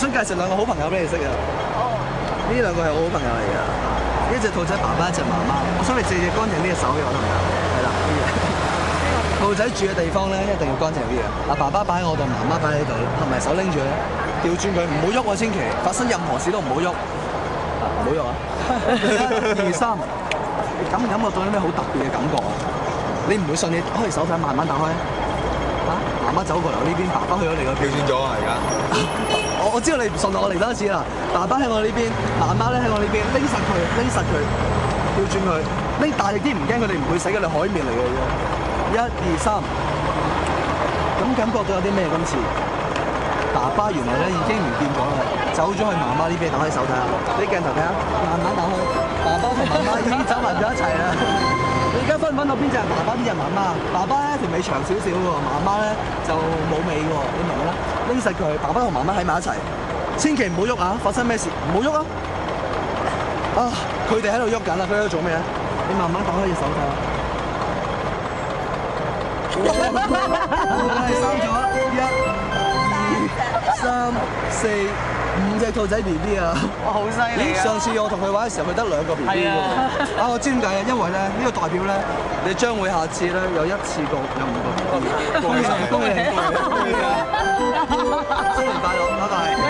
想介紹兩個好朋友俾你識啊！呢兩個係我好朋友嚟㗎，一隻兔仔爸爸，一隻媽媽。我想你借隻乾淨啲嘅手俾我得唔得？係啦，呢樣。兔仔住嘅地方咧，一定要乾淨啲嘅。爸爸擺喺我度，媽媽擺喺度，同埋手拎住咧，調轉佢，唔好喐喎，千祈發生任何事都唔好喐，唔好喐啊！1、2、3，你感唔感覺到有咩好特別嘅感覺啊？你唔會信，你開手睇，慢慢打開。媽媽走過嚟我呢邊，爸爸去咗你嗰邊。調轉咗啊！而家我知道你唔信我嚟多一次啦。爸爸喺我呢邊，媽媽咧喺我呢邊，拎實佢，調轉佢，拎大力啲，唔驚佢哋唔會死嘅，你海綿嚟嘅啫。1、2、3，咁感覺到有啲咩今次？爸爸原來咧已經唔見咗啦，走咗去媽媽呢邊，打開手睇下，啲鏡頭睇下，慢慢打開，爸爸同媽媽已經走埋咗一齊啦。你而家分唔分到邊隻係爸爸，邊隻係媽媽？爸爸咧條尾長少少喎，媽媽咧就冇尾喎，你明唔明咧？拎實佢，爸爸同媽媽喺埋一齊，千祈唔好喐啊！發生咩事唔好喐啊！啊，佢哋喺度喐緊啦，佢喺度做咩啊？你慢慢打開隻手睇下。哇！生咗1、2、3、4、5隻兔仔 B B 啊！哇，好犀利啊！上次我同佢玩嘅時候，佢得2個 B B 喎。我知點解啊？因為咧呢個代表咧，你將會下次咧有一次過有5個 B B。恭喜你！恭喜你！新年快樂！拜拜。